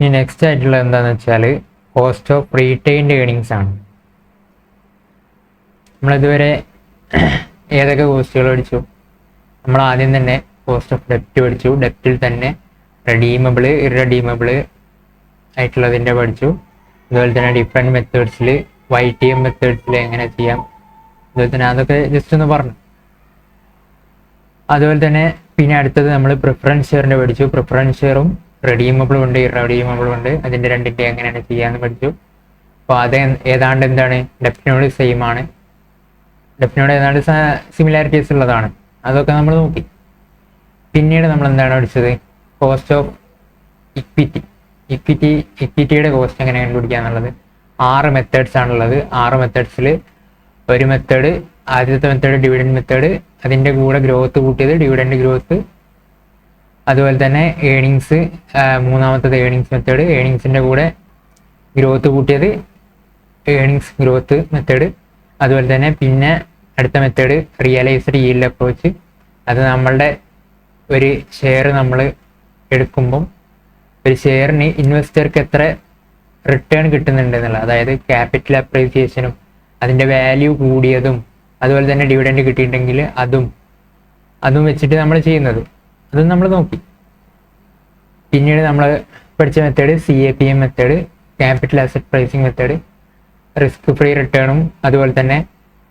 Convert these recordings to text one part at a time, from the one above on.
ഇനി നെക്സ്റ്റ് ആയിട്ടുള്ളത് എന്താണെന്ന് വെച്ചാൽ കോസ്റ്റ് ഓഫ് റീറ്റെയിൻഡ് ഏണിങ്സ് ആണ്. നമ്മളിതുവരെ ഏതൊക്കെ കോസ്റ്റുകൾ പഠിച്ചു? നമ്മൾ ആദ്യം തന്നെ കോസ്റ്റ് ഓഫ് ഡെപ്റ്റ് പഠിച്ചു. ഡെപ്റ്റിൽ തന്നെ റെഡീമബിൾ, ഇറഡീമബിൾ ആയിട്ടുള്ളതിൻ്റെ പഠിച്ചു. അതുപോലെ തന്നെ ഡിഫറെൻറ്റ് മെത്തേഡ്സിൽ YTM മെത്തേഡ്സിൽ എങ്ങനെ ചെയ്യാം, അതുപോലെ തന്നെ അതൊക്കെ ജസ്റ്റ് ഒന്ന് പറഞ്ഞു. അതുപോലെ തന്നെ പിന്നെ അടുത്തത് നമ്മൾ പ്രിഫറൻസ് ഷെയറിൻ്റെ പഠിച്ചു. പ്രിഫറൻസ് ഷെയറും റെഡീമബിളും ഉണ്ട്, ഇറഡീമബിളും ഉണ്ട്. അതിൻ്റെ രണ്ടിൻ്റെ എങ്ങനെയാണ് ചെയ്യാമെന്ന് പഠിച്ചു. അപ്പോൾ അത് ഏതാണ്ട് എന്താണ്, ഡെപ്റ്റിനോട് സെയിം ആണ്, ഡെപ്റ്റിനോട് ഏതാണ്ട് സിമിലാരിറ്റീസ് ഉള്ളതാണ്. അതൊക്കെ നമ്മൾ നോക്കി. പിന്നീട് നമ്മൾ എന്താണ് പഠിച്ചത്? Cost of equity. ഇക്വിറ്റിയുടെ കോസ്റ്റ് എങ്ങനെ കണ്ടുപിടിക്കുക എന്നുള്ളത് 6 മെത്തേഡ്സ് ആണുള്ളത്. 6 മെത്തേഡ്സിൽ ഒരു മെത്തേഡ്, ആദ്യത്തെ മെത്തേഡ് ഡിവിഡൻഡ് മെത്തേഡ്, അതിൻ്റെ കൂടെ ഗ്രോത്ത് കൂട്ടിയത് ഡിവിഡൻഡ് ഗ്രോത്ത്. അതുപോലെ തന്നെ ഏണിങ്സ്, മൂന്നാമത്തത് ഏണിങ്സ് മെത്തേഡ്, ഏണിങ്സിൻ്റെ കൂടെ ഗ്രോത്ത് കൂട്ടിയത് ഏണിങ്സ് ഗ്രോത്ത് മെത്തേഡ്. അതുപോലെ തന്നെ പിന്നെ അടുത്ത മെത്തേഡ് റിയലൈസ്ഡ് ഈൽഡ് അപ്രോച്ച്. അത് നമ്മളുടെ ഒരു ഷെയർ നമ്മൾ എടുക്കുമ്പം ഒരു ഷെയറിന് ഇൻവെസ്റ്റർക്ക് എത്ര റിട്ടേൺ കിട്ടുന്നുണ്ട് എന്നുള്ളത്, അതായത് ക്യാപിറ്റൽ അപ്രീസിയേഷനും അതിൻ്റെ വാല്യൂ കൂടിയതും അതുപോലെ തന്നെ ഡിവിഡൻഡ് കിട്ടിയിട്ടുണ്ടെങ്കിൽ അതും വെച്ചിട്ട് നമ്മൾ ചെയ്യുന്നത്, അതും നമ്മൾ നോക്കി. പിന്നീട് നമ്മൾ പഠിച്ച method CAPM method, capital asset pricing method, risk free റിട്ടേണും അതുപോലെ തന്നെ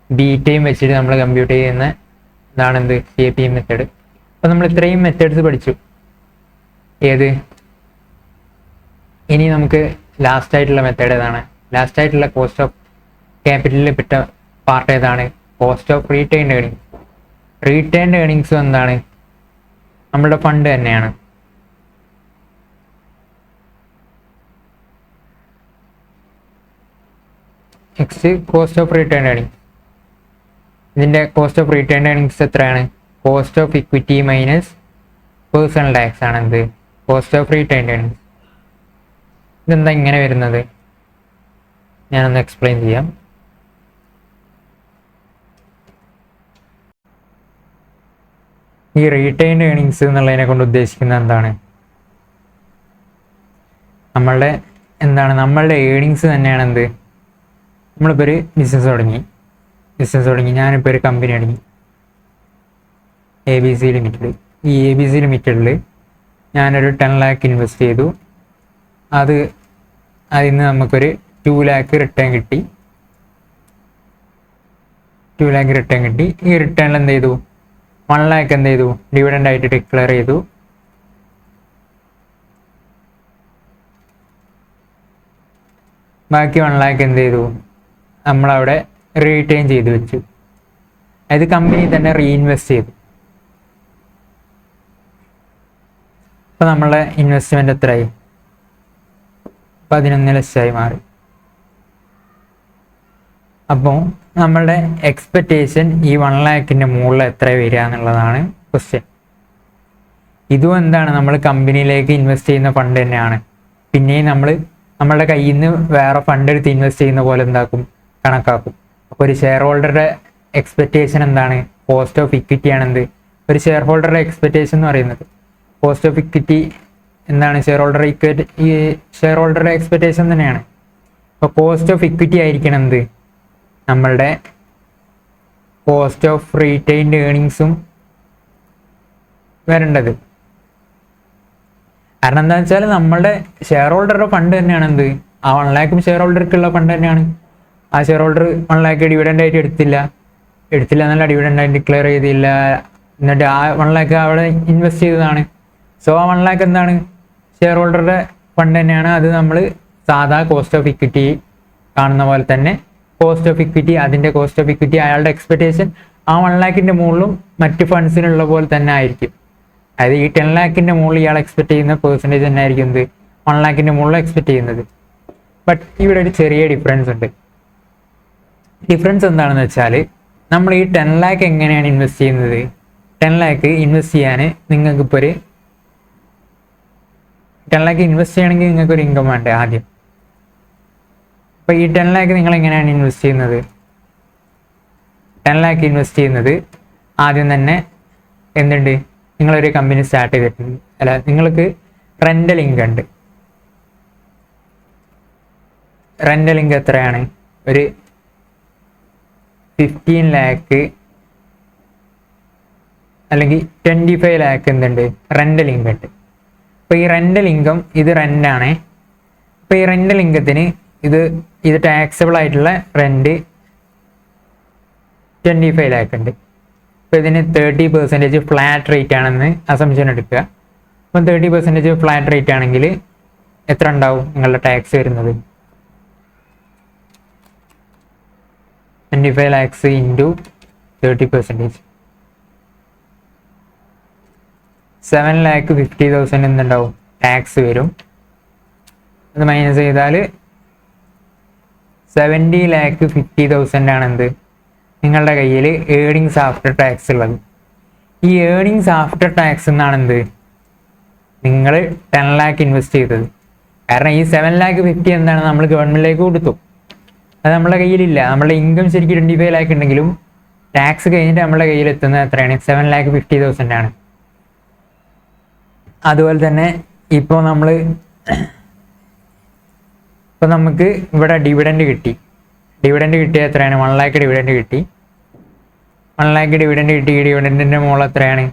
ബീറ്റയും വെച്ചിട്ട് നമ്മൾ കമ്പ്യൂട്ട് ചെയ്യുന്ന ഇതാണെന്ത്, CAPM മെത്തേഡ്. അപ്പോൾ നമ്മൾ ഇത്രയും മെത്തേഡ്സ് പഠിച്ചു. ഏത്? ഇനി നമുക്ക് ലാസ്റ്റ് ആയിട്ടുള്ള മെത്തേഡ് ഏതാണ്? ലാസ്റ്റ് ആയിട്ടുള്ള കോസ്റ്റ് ഓഫ് ക്യാപിറ്റലിൽ പെട്ട പാർട്ട് ഏതാണ്? Cost of retained earnings. Retained earnings എന്താണ്? നമ്മുടെ ഫണ്ട് തന്നെയാണ്. Next cost of retained earnings. ഇതിൻ്റെ കോസ്റ്റ് ഓഫ് റീറ്റെയിൻഡ് ഏണിങ്സ് എത്രയാണ്? Cost of equity minus personal tax ആണ് എന്ത്, കോസ്റ്റ് ഓഫ് റീറ്റെയിൻഡ് ഏണിങ്സ്. ഇതെന്താ ഇങ്ങനെ വരുന്നത്? ഞാനൊന്ന് എക്സ്പ്ലെയിൻ ചെയ്യാം. ഈ റീറ്റെയിൻഡ് ഏണിങ്സ് എന്നുള്ളതിനെ കൊണ്ട് ഉദ്ദേശിക്കുന്നത് എന്താണ്? നമ്മളുടെ ഏണിങ്സ് തന്നെയാണ് എന്ത്, നമ്മളിപ്പോൾ ഒരു ബിസിനസ് തുടങ്ങി, ഞാനിപ്പോൾ ഒരു കമ്പനി തുടങ്ങി, ABC ലിമിറ്റഡ്. ഈ ABC ലിമിറ്റഡിൽ ഞാനൊരു 10 lakh ഇൻവെസ്റ്റ് ചെയ്തു. അതിൽ നിന്ന് നമുക്കൊരു 2 lakh റിട്ടേൺ കിട്ടി. ഈ റിട്ടേണിൽ എന്ത് ചെയ്തു? 1 lakh എന്ത് ചെയ്തു? ഡിവിഡൻഡ് ആയിട്ട് ഡിക്ലെയർ ചെയ്തു. ബാക്കി 1 lakh എന്ത് ചെയ്തു? നമ്മളവിടെ റീറ്റെയിൻ ചെയ്ത് വെച്ചു. അതായത് കമ്പനി തന്നെ റീഇൻവെസ്റ്റ് ചെയ്തു. അപ്പോൾ നമ്മളുടെ ഇൻവെസ്റ്റ്മെൻറ്റ് എത്രയായി? 11 ലക്ഷമായി മാറി. അപ്പോൾ നമ്മളുടെ എക്സ്പെക്റ്റേഷൻ ഈ 1 lakhന്റെ മുകളിൽ എത്ര വരിക എന്നുള്ളതാണ് ക്വസ്റ്റ്യൻ. ഇതും എന്താണ്, നമ്മൾ കമ്പനിയിലേക്ക് ഇൻവെസ്റ്റ് ചെയ്യുന്ന ഫണ്ട് തന്നെയാണ്. പിന്നെയും നമ്മളുടെ കയ്യിൽ നിന്ന് വേറെ ഫണ്ട് എടുത്ത് ഇൻവെസ്റ്റ് ചെയ്യുന്ന പോലെ എന്താക്കും, കണക്കാക്കും. അപ്പോൾ ഒരു ഷെയർ ഹോൾഡറുടെ എക്സ്പെക്റ്റേഷൻ എന്താണ്? കോസ്റ്റ് ഓഫ് ഇക്വിറ്റി ആണെന്ത്, ഒരു ഷെയർ ഹോൾഡറുടെ എക്സ്പെക്റ്റേഷൻ എന്ന് പറയുന്നത്. കോസ്റ്റ് ഓഫ് ഇക്വിറ്റി എന്താണ്? ഷെയർ ഹോൾഡറുടെ എക്സ്പെക്റ്റേഷൻ തന്നെയാണ്. അപ്പോൾ കോസ്റ്റ് ഓഫ് ഇക്വിറ്റി ആയിരിക്കണം എന്ത്, നമ്മളുടെ കോസ്റ്റ് ഓഫ് റീറ്റെയിൻഡ് ഏണിങ്സും വരേണ്ടത്. കാരണം എന്താണെന്ന് വെച്ചാൽ നമ്മളുടെ ഷെയർ ഹോൾഡറുടെ ഫണ്ട് തന്നെയാണ് എന്ത്, ആ 1 lakh ഷെയർ ഹോൾഡർക്കുള്ള ഫണ്ട് തന്നെയാണ്. ആ ഷെയർ ഹോൾഡർ 1 lakh ഡിവിഡൻഡ് ആയിട്ട് എടുത്തില്ല എന്നല്ല, ഡിവിഡൻഡ് ആയിട്ട് ഡിക്ലെയർ ചെയ്തില്ല, എന്നിട്ട് ആ 1 lakh അവിടെ ഇൻവെസ്റ്റ് ചെയ്തതാണ്. സോ ആ 1 lakh എന്താണ്, ഷെയർ ഹോൾഡറുടെ ഫണ്ട് തന്നെയാണ്. അത് നമ്മൾ സാധാ കോസ്റ്റ് ഓഫ് ഇക്വിറ്റി കാണുന്ന പോലെ തന്നെ കോസ്റ്റ് ഓഫ് ഇക്വിറ്റി, അതിൻ്റെ കോസ്റ്റ് ഓഫ് ഇക്വിറ്റി അയാളുടെ എക്സ്പെക്റ്റേഷൻ ആ 1 lakhന്റെ മുകളിലും മറ്റ് ഫണ്ട്സിനുള്ള പോലെ തന്നെ ആയിരിക്കും. അതായത് ഈ 10 lakhന്റെ മുകളിൽ ഇയാൾ എക്സ്പെക്ട് ചെയ്യുന്ന പെർസെൻറ്റേജ് തന്നെ ആയിരിക്കും എന്ത്, 1 lakhന്റെ മുകളിൽ എക്സ്പെക്ട് ചെയ്യുന്നത്. ബട്ട് ഇവിടെ ഒരു ചെറിയ ഡിഫറൻസ് ഉണ്ട്. ഡിഫറൻസ് എന്താണെന്ന് വെച്ചാൽ, നമ്മൾ ഈ 10 lakh എങ്ങനെയാണ് ഇൻവെസ്റ്റ് ചെയ്യുന്നത്? 10 lakh ഇൻവെസ്റ്റ് ചെയ്യാൻ നിങ്ങൾക്കിപ്പോൾ ഒരു 10 lakh ഇൻവെസ്റ്റ് ചെയ്യണമെങ്കിൽ നിങ്ങൾക്കൊരു ഇൻകം വേണ്ടേ ആദ്യം. അപ്പോൾ ഈ 10 lakh നിങ്ങൾ എങ്ങനെയാണ് ഇൻവെസ്റ്റ് ചെയ്യുന്നത്? 10 lakh ഇൻവെസ്റ്റ് ചെയ്യുന്നത് ആദ്യം തന്നെ നിങ്ങളൊരു കമ്പനി സ്റ്റാർട്ട് ചെയ്തിട്ടുണ്ട്, നിങ്ങൾക്ക് റെൻ്റൽ ഇൻകം ഉണ്ട്. റെൻ്റൽ ഇൻകം എത്രയാണ്? ഒരു 15 ലാക്ക് അല്ലെങ്കിൽ 25 ലാക്ക് എന്തുണ്ട് റെൻ്റൽ ഇൻകം ഉണ്ട്. അപ്പോൾ ഈ റെൻ്റൽ ഇൻകം ഇത് റെൻ്റാണ്. അപ്പോൾ ഈ റെൻ്റൽ ഇൻകത്തിന് ഇത് ടാക്സബിൾ ആയിട്ടുള്ള റെൻറ്റ് 25 ലാക്ക് ഉണ്ട്. അപ്പോൾ ഇതിന് 30% ഫ്ലാറ്റ് റേറ്റ് ആണെന്ന് അസംഷൻ എടുക്കുക. അപ്പം 30% ഫ്ലാറ്റ് റേറ്റ് ആണെങ്കിൽ എത്ര ഉണ്ടാവും നിങ്ങളുടെ ടാക്സ് വരുന്നത്? 25 ലാക്സ് ഇൻറ്റു 30%, 7,50,000 എന്തുണ്ടാവും ടാക്സ് വരും. അത് മൈനസ് ചെയ്താൽ 70,50,000 ആണ് എന്ത് നിങ്ങളുടെ കയ്യിൽ ഏർണിങ്സ് ആഫ്റ്റർ ടാക്സ് ഉള്ളത്. ഈ ഏർണിങ്സ് ആഫ്റ്റർ ടാക്സ് എന്നാണ് എന്ത് നിങ്ങൾ 10 ലാക്ക് ഇൻവെസ്റ്റ് ചെയ്തത്. കാരണം ഈ 7,50,000 എന്താണ് നമ്മൾ ഗവൺമെൻറ്റിലേക്ക് കൊടുത്തു, അത് നമ്മുടെ കയ്യിലില്ല. നമ്മുടെ ഇൻകം ശരിക്കും 25 ലാക്ക് ഉണ്ടെങ്കിലും ടാക്സ് കഴിഞ്ഞിട്ട് നമ്മുടെ കയ്യിൽ എത്തുന്നത് എത്രയാണ്? 7,50,000 ആണ്. അതുപോലെ തന്നെ ഇപ്പോൾ നമുക്ക് ഇവിടെ ഡിവിഡൻഡ് കിട്ടി. ഡിവിഡൻഡ് കിട്ടിയ എത്രയാണ്? 1 ലാക്ക് ഡിവിഡൻഡ് കിട്ടി. 1 ലാക്ക് ഡിവിഡൻഡ് കിട്ടി. ഈ ഡിവിഡൻറ്റിൻ്റെ മുകളിൽ എത്രയാണ്?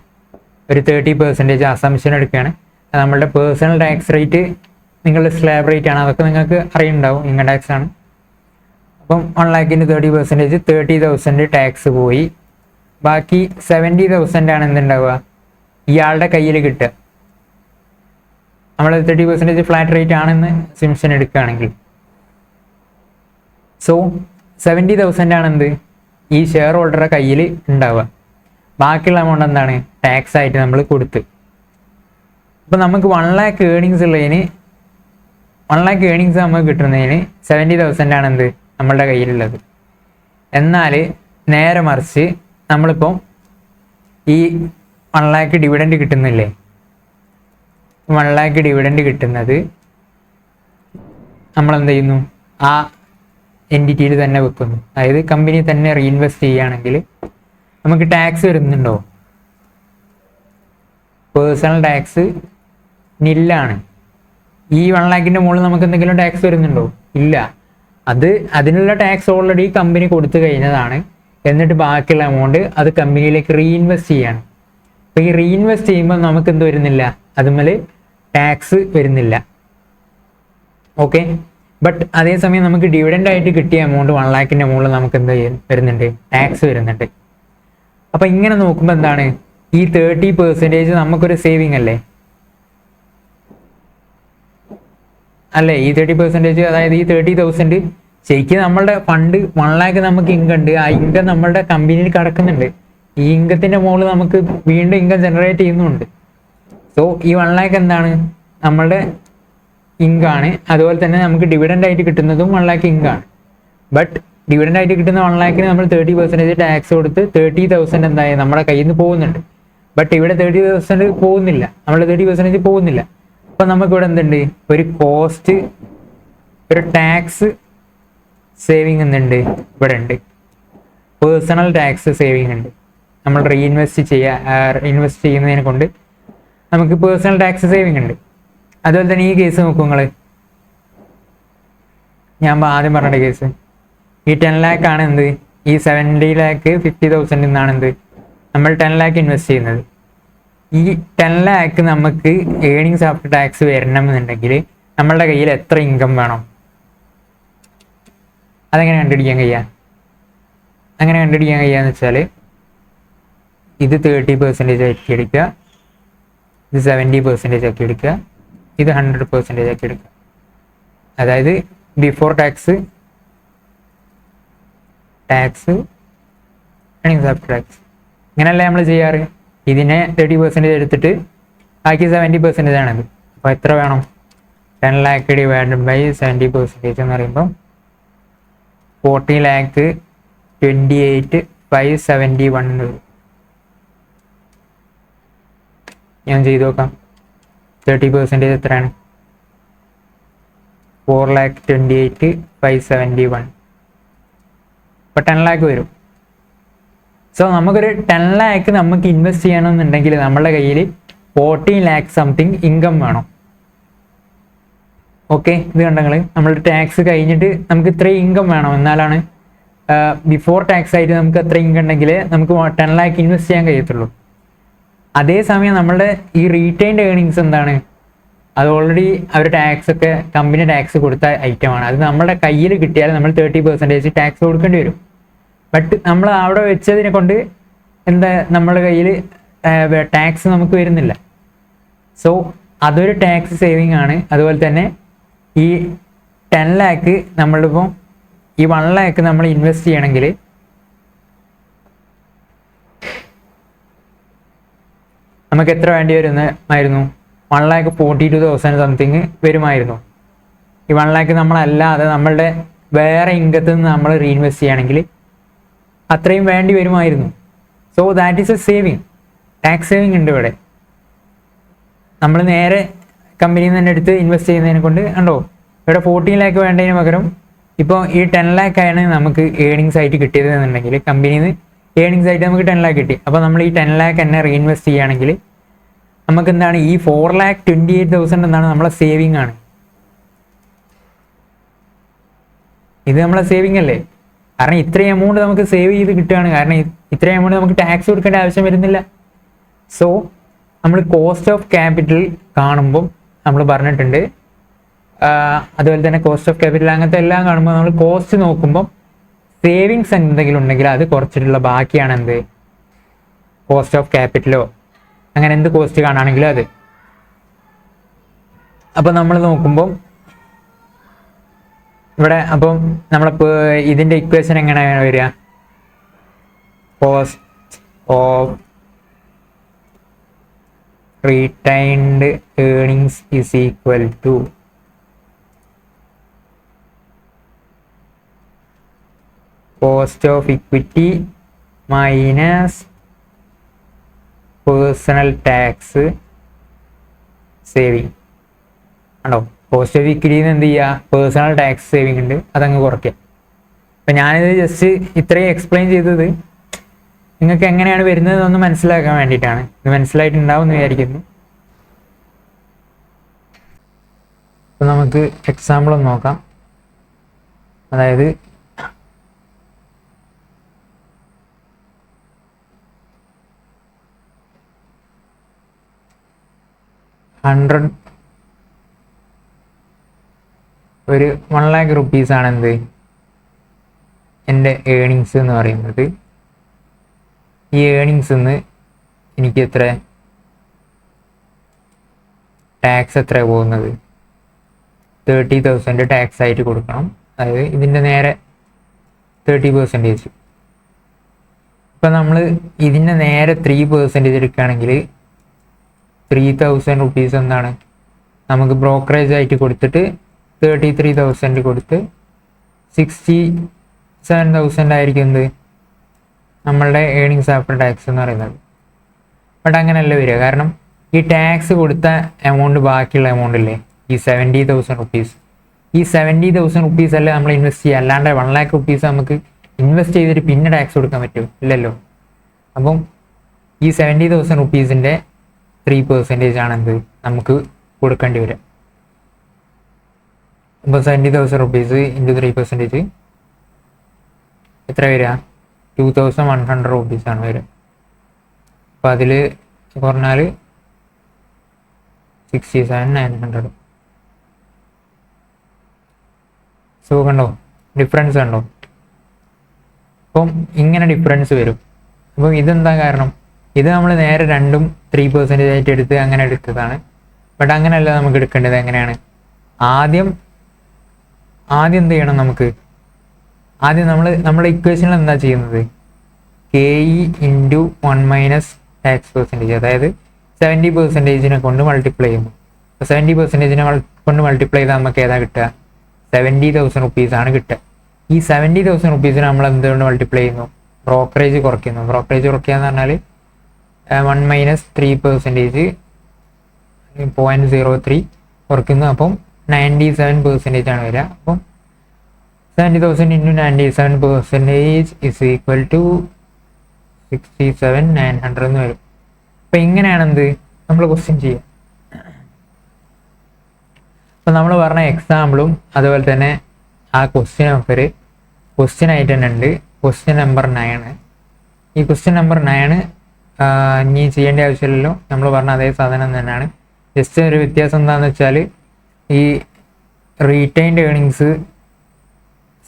ഒരു 30% അസംഷൻ എടുക്കുകയാണ്. നമ്മളുടെ പേഴ്സണൽ ടാക്സ് റേറ്റ് നിങ്ങളുടെ സ്ലാബ് റേറ്റ് ആണ്, അതൊക്കെ നിങ്ങൾക്ക് അറിയുന്നുണ്ടാവും, ഇൻകം ടാക്സ് ആണ്. അപ്പം 1 ലാക്കിൻ്റെ 30% 30,000 ടാക്സ് പോയി. ബാക്കി 70,000 ആണ് എന്തുണ്ടാവുക ഇയാളുടെ കയ്യിൽ കിട്ടുക. നമ്മൾ 30% ഫ്ലാറ്റ് റേറ്റ് ആണെന്ന് അസംഷൻ എടുക്കുകയാണെങ്കിൽ. സോ 70,000 ആണ് എന്ത് ഈ ഷെയർ ഹോൾഡറുടെ കയ്യിൽ ഉണ്ടാവുക. ബാക്കിയുള്ള എമൗണ്ട് എന്താണ് ടാക്സ് ആയിട്ട് നമ്മൾ കൊടുത്ത്. അപ്പോൾ നമുക്ക് 1 ലാക്ക് ഏർണിങ്സ് ഉള്ളതിന് 1 ലാക്ക് ഏർണിങ്സ് നമുക്ക് കിട്ടുന്നതിന് 70,000 ആണ് എന്ത് നമ്മളുടെ കയ്യിലുള്ളത്. എന്നാൽ നേരെ മറിച്ച് നമ്മളിപ്പോൾ ഈ 1 ലാക്ക് ഡിവിഡൻഡ് കിട്ടുന്നില്ലേ, 1 ലാക്ക് ഡിവിഡൻഡ് കിട്ടുന്നത് നമ്മളെന്ത് ചെയ്യുന്നു? ആ എൻറ്റിറ്റിയിൽ തന്നെ വെക്കുന്നു. അതായത് കമ്പനി തന്നെ റീഇൻവെസ്റ്റ് ചെയ്യുകയാണെങ്കിൽ നമുക്ക് ടാക്സ് വരുന്നുണ്ടോ? പേഴ്സണൽ ടാക്സ് നില്ലാണ്. ഈ 1 ലാക്കിൻ്റെ മുകളിൽ നമുക്ക് എന്തെങ്കിലും ടാക്സ് വരുന്നുണ്ടോ? ഇല്ല. അതിനുള്ള ടാക്സ് ഓൾറെഡി കമ്പനി കൊടുത്തു കഴിഞ്ഞതാണ്. എന്നിട്ട് ബാക്കിയുള്ള എമൗണ്ട് അത് കമ്പനിയിലേക്ക് റീഇൻവെസ്റ്റ് ചെയ്യാണ്. അപ്പോൾ ഈ റീഇൻവെസ്റ്റ് ചെയ്യുമ്പോൾ നമുക്ക് എന്ത് വരുന്നില്ല? അതുമേൽ ടാക്സ് വരുന്നില്ല. ഓക്കെ. ബട്ട് അതേസമയം നമുക്ക് ഡിവിഡൻഡ് ആയിട്ട് കിട്ടിയ എമൗണ്ട് 1 ലാക്കിൻ്റെ മുകളിൽ നമുക്ക് എന്ത് വരുന്നുണ്ട്? ടാക്സ് വരുന്നുണ്ട്. അപ്പം ഇങ്ങനെ നോക്കുമ്പോൾ എന്താണ് ഈ 30% നമുക്കൊരു സേവിങ് അല്ലേ? ഈ 30%, അതായത് ഈ 30,000 ശരിക്കും നമ്മളുടെ ഫണ്ട് 1 ലാക്ക് നമുക്ക് ഇൻകം ഉണ്ട്. ആ ഇൻകം നമ്മളുടെ കമ്പനിയിൽ കിടക്കുന്നുണ്ട്. ഈ ഇൻകത്തിൻ്റെ മുകളിൽ നമുക്ക് വീണ്ടും ഇൻകം ജനറേറ്റ് ചെയ്യുന്നുണ്ട്. സോ ഈ 1 ലാക്ക് എന്താണ് നമ്മളുടെ ഇൻകാണ്. അതുപോലെ തന്നെ നമുക്ക് ഡിവിഡൻഡ് ആയിട്ട് കിട്ടുന്നതും 1 ലാക്ക് ഇൻകാണ്. ബട്ട് ഡിവിഡൻഡ് ആയിട്ട് കിട്ടുന്ന 1 ലാക്കിന് നമ്മൾ 30% ടാക്സ് കൊടുത്ത് 30,000 എന്തായാലും നമ്മുടെ കയ്യിൽ നിന്ന് പോകുന്നുണ്ട്. ബട്ട് ഇവിടെ 30,000 പോകുന്നില്ല, നമ്മൾ 30% പോകുന്നില്ല. അപ്പം നമുക്കിവിടെ എന്തുണ്ട്? ഒരു കോസ്റ്റ്, ഒരു ടാക്സ് സേവിങ് എന്തുണ്ട് ഇവിടെ ഉണ്ട്. പേഴ്സണൽ ടാക്സ് സേവിങ് ഉണ്ട്. നമ്മൾ റീഇൻവെസ്റ്റ് ചെയ്യുന്നതിനെ കൊണ്ട് നമുക്ക് പേഴ്സണൽ ടാക്സ് സേവിങ് ഉണ്ട്. അതുപോലെ തന്നെ ഈ കേസ് നോക്കൂ നിങ്ങൾ. ഞാൻ ആദ്യം പറഞ്ഞ കേസ് ഈ 10 ലാക്ക് ആണ് എന്ത് ഈ 70,50,000 നിന്നാണ് എന്ത് നമ്മൾ 10 ലാക്ക് ഇൻവെസ്റ്റ് ചെയ്യുന്നത്. ഈ 10 ലാക്ക് നമുക്ക് ഏർണിങ്സ് ആഫ്റ്റർ ടാക്സ് വരണമെന്നുണ്ടെങ്കിൽ നമ്മളുടെ കയ്യിൽ എത്ര ഇൻകം വേണം? അതെങ്ങനെ കണ്ടുപിടിക്കാൻ കഴിയാന്ന് വെച്ചാൽ ഇത് 30% ആക്കി എടുക്കുക, ഇത് 70% ആക്കി എടുക്കുക, ഇത് 100% ആക്കി എടുക്കുക. അതായത് before tax earnings after tax ഇങ്ങനെയല്ലേ നമ്മൾ ചെയ്യാറ്. ഇതിനെ 30% എടുത്തിട്ട് ബാക്കി 70% ആണത്. അപ്പോൾ എത്ര വേണം? 10 ലാക്ക് ഡിവൈഡഡ് ബൈ 70% എന്ന് പറയുമ്പോൾ 40,28,571 എന്ന് വരും. ഞാൻ ചെയ്ത് നോക്കാം. 30% എത്രയാണ്? 4,28,571. അപ്പോൾ 10 ലാക്ക് വരും. സോ നമുക്കൊരു 10 ലാക്ക് നമുക്ക് ഇൻവെസ്റ്റ് ചെയ്യണമെന്നുണ്ടെങ്കിൽ നമ്മുടെ കയ്യിൽ 14 ലാക്ക് സംതിങ് ഇൻകം വേണം. ഓക്കെ, ഇത് കണ്ടങ്ങൾ നമ്മളുടെ ടാക്സ് കഴിഞ്ഞിട്ട് നമുക്ക് ഇത്രയും ഇൻകം വേണം, എന്നാലാണ് ബിഫോർ ടാക്സ് ആയിട്ട് നമുക്ക് അത്ര ഇൻകം ഉണ്ടെങ്കിൽ നമുക്ക് 10 lakh ഇൻവെസ്റ്റ് ചെയ്യാൻ കഴിയത്തുള്ളൂ. അതേസമയം നമ്മളുടെ ഈ റീറ്റെയിൻഡ് ഏർണിങ്സ് എന്താണ്, അത് ഓൾറെഡി അവർ ടാക്സ് ഒക്കെ കമ്പനി ടാക്സ് കൊടുത്ത ഐറ്റമാണ്. അത് നമ്മുടെ കയ്യിൽ കിട്ടിയാൽ നമ്മൾ 30% ടാക്സ് കൊടുക്കേണ്ടി വരും. ബട്ട് നമ്മൾ അവിടെ വെച്ചതിനെ കൊണ്ട് എന്താ നമ്മുടെ കയ്യിൽ ടാക്സ് നമുക്ക് വരുന്നില്ല. സോ അതൊരു ടാക്സ് സേവിങ് ആണ്. അതുപോലെ തന്നെ ഈ 10 lakh നമ്മളിപ്പോൾ ഈ 1 lakh നമ്മൾ ഇൻവെസ്റ്റ് ചെയ്യണമെങ്കിൽ നമുക്ക് എത്ര വേണ്ടി വരുമായിരുന്നു? 1,42,000 സംതിങ് വരുമായിരുന്നു. ഈ 1 lakh നമ്മളല്ലാതെ നമ്മളുടെ വേറെ ഇൻകത്തിൽ നിന്ന് നമ്മൾ റീഇൻവെസ്റ്റ് ചെയ്യുകയാണെങ്കിൽ അത്രയും വേണ്ടി വരുമായിരുന്നു. So that is A saving, tax saving ഉണ്ട് ഇവിടെ. നമ്മൾ നേരെ കമ്പനിയിൽ നിന്ന് തന്നെ എടുത്ത് ഇൻവെസ്റ്റ് ചെയ്യുന്നതിനെ കൊണ്ട് കണ്ടോ, ഇവിടെ 14 lakh വേണ്ടതിന് പകരം ഇപ്പോൾ ഈ 10 lakh ആണ് നമുക്ക് ഏണിങ്സ് ആയിട്ട് കിട്ടിയത് എന്നുണ്ടെങ്കിൽ, കമ്പനിയിൽ നിന്ന് ഏണിങ്സ് ആയിട്ട് നമുക്ക് 10 lakh കിട്ടി. അപ്പോൾ നമ്മൾ ഈ 10 lakh തന്നെ റീഇൻവെസ്റ്റ് ചെയ്യുകയാണെങ്കിൽ നമുക്ക് എന്താണ്, ഈ 4,28,000 എന്താണ് നമ്മളെ സേവിങ് ആണ്. ഇത് നമ്മളെ സേവിങ് അല്ലേ? കാരണം ഇത്രയും എമൗണ്ട് നമുക്ക് സേവ് ചെയ്ത് കിട്ടുകയാണ്. കാരണം ഇത്രയും എമൗണ്ട് നമുക്ക് ടാക്സ് കൊടുക്കേണ്ട ആവശ്യം വരുന്നില്ല. സോ നമ്മൾ കോസ്റ്റ് ഓഫ് ക്യാപിറ്റൽ കാണുമ്പം നമ്മൾ പറഞ്ഞിട്ടുണ്ട്, അതുപോലെ തന്നെ കോസ്റ്റ് ഓഫ് ക്യാപിറ്റൽ അങ്ങനത്തെ എല്ലാം കാണുമ്പോൾ നമ്മൾ കോസ്റ്റ് നോക്കുമ്പം സേവിങ്സ് എന്തെങ്കിലും ഉണ്ടെങ്കിൽ അത് കുറച്ചിട്ടുള്ള ബാക്കിയാണ് എന്ത്, കോസ്റ്റ് ഓഫ് ക്യാപിറ്റലോ അങ്ങനെ എന്ത് കോസ്റ്റ് കാണുകയാണെങ്കിലും അത്. അപ്പം നമ്മൾ നോക്കുമ്പം ഇവിടെ അപ്പം നമ്മളിപ്പോൾ ഇതിൻ്റെ ഇക്വേഷൻ എങ്ങനെയാണ് വരിക? Cost of retained earnings is equal to cost of equity minus personal tax saving. ആണോ, കോസ്റ്റ് ഓഫ് ഇക്വിറ്റിയിൽ നിന്ന് എന്ത് ചെയ്യുക, പേഴ്സണൽ ടാക്സ് സേവിങ് ഉണ്ട്, അതങ്ങ് കുറയ്ക്കുക. അപ്പം ഞാനിത് ജസ്റ്റ് ഇത്രയും എക്സ്പ്ലെയിൻ ചെയ്തത് നിങ്ങൾക്ക് എങ്ങനെയാണ് വരുന്നത് എന്ന് മനസ്സിലാക്കാൻ വേണ്ടിയിട്ടാണ്. ഇത് മനസ്സിലായിട്ടുണ്ടാവും എന്ന് വിചാരിക്കുന്നു. അപ്പം നമുക്ക് എക്സാമ്പിൾ ഒന്ന് നോക്കാം. അതായത് ഒരു 1 lakh rupees ആണ് എന്ത് എൻ്റെ ഏണിങ്സ് എന്ന് പറയുന്നത്. ഈ ഏണിങ്സ് നിന്ന് എനിക്ക് എത്ര ടാക്സ് എത്ര പോകുന്നത്? 30,000 ടാക്സ് ആയിട്ട് കൊടുക്കണം. അതായത് ഇതിൻ്റെ നേരെ 30%. ഇപ്പം നമ്മൾ ഇതിൻ്റെ നേരെ 3% എടുക്കുകയാണെങ്കിൽ 3,000 rupees എന്താണ് നമുക്ക് ബ്രോക്കറേജ് ആയിട്ട് കൊടുത്തിട്ട് 33,000 കൊടുത്ത് 67,000 ആയിരിക്കും എന്ത് നമ്മളുടെ ഏണിങ്സ് ആഫ്റ്റർ ടാക്സ് എന്ന് പറയുന്നത്. ബട്ട് അങ്ങനെയല്ല വരിക. കാരണം ഈ ടാക്സ് കൊടുത്ത എമൗണ്ട് ബാക്കിയുള്ള എമൗണ്ട് ഇല്ലേ, ഈ 70,000 rupees, ഈ 70,000 rupees അല്ലേ നമ്മൾ ഇൻവെസ്റ്റ് ചെയ്യുക. അല്ലാണ്ട് 1 lakh rupees നമുക്ക് ഇൻവെസ്റ്റ് ചെയ്തിട്ട് പിന്നെ ടാക്സ് കൊടുക്കാൻ പറ്റുമോ? ഇല്ലല്ലോ. അപ്പം ഈ 70,000 rupeesൻ്റെ 3% ആണ് എന്ത് നമുക്ക് കൊടുക്കേണ്ടി വരിക. അപ്പോൾ 70,000 rupees ഇൻറ്റു 3% എത്ര വരിക? 2,100 rupees ആണ് വരിക. അപ്പോൾ അതിൽ പറഞ്ഞാൽ 67,900. സോ കണ്ടോ ഡിഫറൻസ് കണ്ടോ? അപ്പം ഇങ്ങനെ ഡിഫറൻസ് വരും. അപ്പം ഇതെന്താ കാരണം? ഇത് നമ്മൾ നേരെ രണ്ടും 3% ആയിട്ട് എടുത്ത് അങ്ങനെ എടുത്തതാണ്. ബട്ട് അങ്ങനെയല്ല നമുക്ക് എടുക്കേണ്ടത്. എങ്ങനെയാണ്? ആദ്യം എന്ത് ചെയ്യണം? ആദ്യം നമ്മുടെ ഇക്വേഷനിൽ എന്താ ചെയ്യുന്നത്? KE ഇൻറ്റു 1 - ടാക്സ് പെർസെൻറ്റേജ്, അതായത് 70% കൊണ്ട് മൾട്ടിപ്ലൈ ചെയ്യുന്നു. അപ്പോൾ 70% കൊണ്ട് മൾട്ടിപ്ലൈ ചെയ്താൽ നമുക്ക് ഏതാ കിട്ടുക? 70,000 rupees ആണ് കിട്ടുക. ഈ 70,000 rupees നമ്മൾ എന്തുകൊണ്ട് മൾട്ടിപ്ലൈ ചെയ്യുന്നു? ബ്രോക്കറേജ് കുറയ്ക്കുന്നു. ബ്രോക്കറേജ് കുറയ്ക്കുക എന്ന് പറഞ്ഞാൽ 1 - 3% 0.03 കുറയ്ക്കുന്നു. അപ്പം 97% ആണ് വരിക. അപ്പം 70,000 ഇൻറ്റു 97% ഇസ് ഈക്വൽ ടു 67,900 എന്ന് വരും. അപ്പം ഇങ്ങനെയാണ് എന്ത് നമ്മൾ ക്വസ്റ്റ്യൻ ചെയ്യുക. അപ്പോൾ നമ്മൾ പറഞ്ഞ എക്സാമ്പിളും അതുപോലെ തന്നെ ആ ക്വസ്റ്റ്യൻ ആയിട്ട് തന്നെ ഉണ്ട്. Question number 9. ഈ ക്വസ്റ്റ്യൻ നമ്പർ 9 ഇനി ചെയ്യേണ്ട ആവശ്യമില്ലല്ലോ, നമ്മൾ പറഞ്ഞ അതേ സാധനം തന്നെയാണ്. ജസ്റ്റ് ഒരു വ്യത്യാസം എന്താണെന്ന് വെച്ചാൽ ഈ റീറ്റൈൻഡ് ഏണിങ്സ്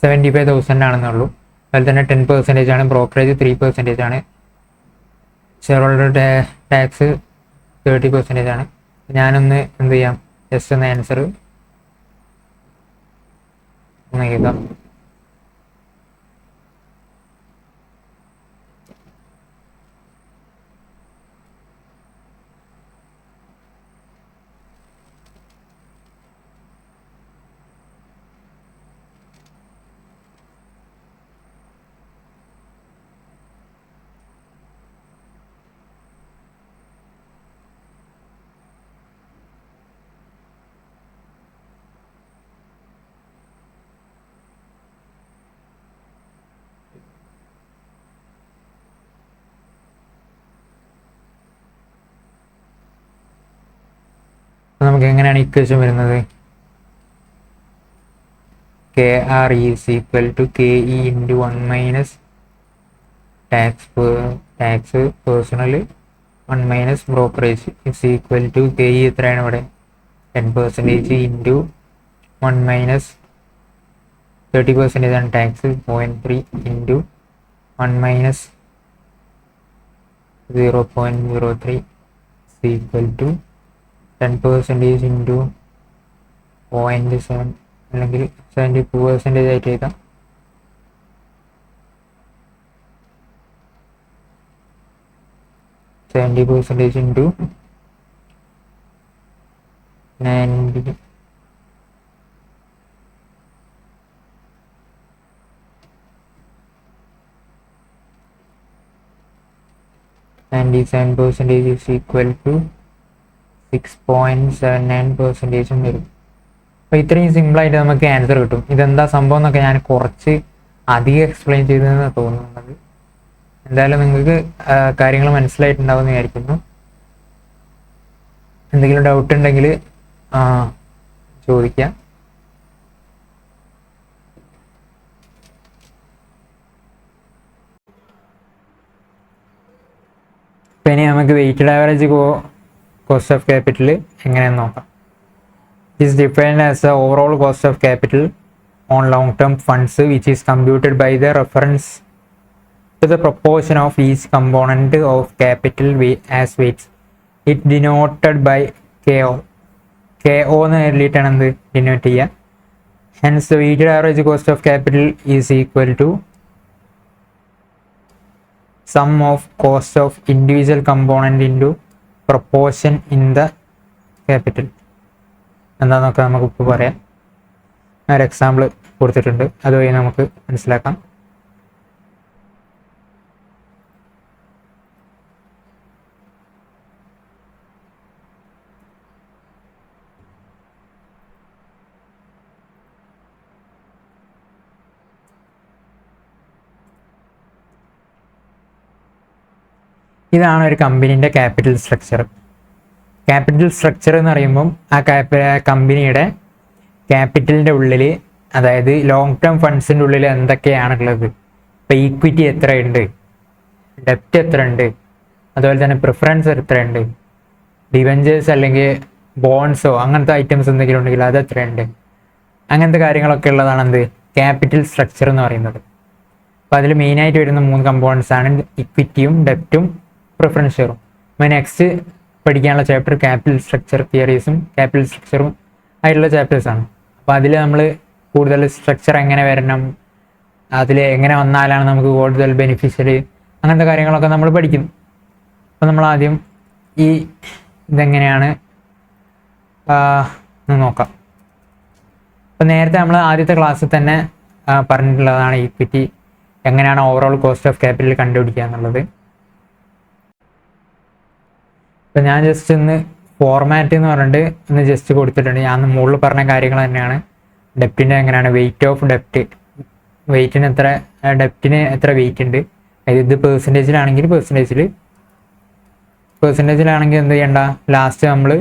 75,000 ആണെന്നുള്ളൂ. അതുപോലെ തന്നെ 10% ആണ്, ബ്രോക്കറേജ് 3% ആണ്, ഷെയർ ഹോൾഡർ ടാക്സ് 30% ആണ്. ഞാനൊന്ന് എന്ത് ചെയ്യാം, ജസ്റ്റ് ഒന്ന് ആൻസർ ഒന്ന് എഴുതാം. നമുക്ക് എങ്ങനെയാണ് ഇക്വേഷൻ വരുന്നത്? KR is equal to KE into 1 minus tax personal 1 minus brokerage is equal to KE എത്രയാണ് ഇവിടെ 10% ഇൻറ്റു 1 മൈനസ് 30% ആണ് tax 0.3 into 1 minus 0.03 is equal to 10% into 0.7 അല്ലെങ്കിൽ 72% ആയിട്ട് എഴുതാം. ഇൻറ്റു 90 97% is equal to 6.79% വരും. അപ്പോൾ ഇത്രയും സിമ്പിളായിട്ട് നമുക്ക് ആൻസർ കിട്ടും. ഇതെന്താ സംഭവം എന്നൊക്കെ ഞാൻ കുറച്ച് അധികം എക്സ്പ്ലെയിൻ ചെയ്തതെന്ന് തോന്നുന്നത്. എന്തായാലും നിങ്ങൾക്ക് കാര്യങ്ങൾ മനസ്സിലായിട്ടുണ്ടാവുമെന്ന് വിചാരിക്കുന്നു. എന്തെങ്കിലും ഡൗട്ട് ഉണ്ടെങ്കിൽ ചോദിക്കാം. ഇനി നമുക്ക് weighted average cost of capital എങ്ങനെയാണെന്ന് നോക്കാം. It is defined as the overall cost of capital on long-term funds, which is computed by the reference to the proportion of each component of capital as weights. It denoted by KO. KO എന്ന് എഴുതിയിട്ടാണ് എന്ത് denote ചെയ്യുക. Hence the weighted average cost of capital is equal to sum of cost of individual component into proportion in the capital. എന്താണെന്നൊക്കെ നമുക്ക് ഇപ്പോൾ പറയാം. ഒരു example കൊടുത്തിട്ടുണ്ട്, അതുവഴി നമുക്ക് മനസ്സിലാക്കാം. ഇതാണ് ഒരു കമ്പനീൻ്റെ ക്യാപിറ്റൽ സ്ട്രക്ചർ. ക്യാപിറ്റൽ സ്ട്രക്ചർ എന്ന് പറയുമ്പം ആ കമ്പനിയുടെ ക്യാപിറ്റലിൻ്റെ ഉള്ളിൽ, അതായത് ലോങ് ടേം ഫണ്ട്സിൻ്റെ ഉള്ളിൽ എന്തൊക്കെയാണുള്ളത്, ഇപ്പോൾ ഈക്വിറ്റി എത്രയുണ്ട്, ഡെപ്റ്റ് എത്ര ഉണ്ട്, അതുപോലെ തന്നെ പ്രിഫറൻസ് എത്രയുണ്ട്, ഡിവെഞ്ചേഴ്സ് അല്ലെങ്കിൽ ബോൺസോ അങ്ങനത്തെ ഐറ്റംസ് എന്തെങ്കിലും ഉണ്ടെങ്കിൽ അത് എത്രയുണ്ട്, അങ്ങനത്തെ കാര്യങ്ങളൊക്കെ ഉള്ളതാണ് എന്ത് ക്യാപിറ്റൽ സ്ട്രക്ചർ എന്ന് പറയുന്നത്. അപ്പോൾ അതിൽ മെയിനായിട്ട് വരുന്ന 3 കമ്പോണൻസ് ആണ് ഇക്വിറ്റിയും ഡെപ്റ്റും പ്രിഫറൻസ് ഷെയറും. അപ്പോൾ നെക്സ്റ്റ് പഠിക്കാനുള്ള ചാപ്റ്റർ ക്യാപിറ്റൽ സ്ട്രക്ചർ തിയറീസും ക്യാപിറ്റൽ സ്ട്രക്ചറും ആയിട്ടുള്ള ചാപ്റ്റേഴ്സാണ്. അപ്പോൾ അതിൽ നമ്മൾ കൂടുതൽ സ്ട്രക്ചർ എങ്ങനെ വരണം, അതിൽ എങ്ങനെ വന്നാലാണ് നമുക്ക് കൂടുതൽ ബെനിഫിഷ്യൽ, അങ്ങനത്തെ കാര്യങ്ങളൊക്കെ നമ്മൾ പഠിക്കും. അപ്പോൾ നമ്മൾ ആദ്യം ഇതെങ്ങനെയാണ് നോക്കാം. അപ്പോൾ നേരത്തെ നമ്മൾ ആദ്യത്തെ ക്ലാസ്സിൽ തന്നെ പറഞ്ഞിട്ടുള്ളതാണ് ഈക്വിറ്റി എങ്ങനെയാണ് ഓവറോൾ കോസ്റ്റ് ഓഫ് ക്യാപിറ്റൽ കണ്ടുപിടിക്കുക എന്നുള്ളത്. അപ്പോൾ ഞാൻ ജസ്റ്റ് ഒന്ന് ഫോർമാറ്റ് എന്ന് പറഞ്ഞിട്ട് ഒന്ന് ജസ്റ്റ് കൊടുത്തിട്ടുണ്ട്. ഞാൻ മുകളിൽ പറഞ്ഞ കാര്യങ്ങൾ തന്നെയാണ്. ഡെപ്റ്റിൻ്റെ എങ്ങനെയാണ് വെയിറ്റ് ഓഫ് ഡെപ്റ്റ്, ഡെപ്റ്റിന് എത്ര വെയിറ്റ് ഉണ്ട്, അതായത് ഇത് പെർസെൻറ്റേജിലാണെങ്കിൽ പെർസെൻറ്റേജിലാണെങ്കിൽ എന്ത് ചെയ്യണ്ട, ലാസ്റ്റ് നമ്മൾ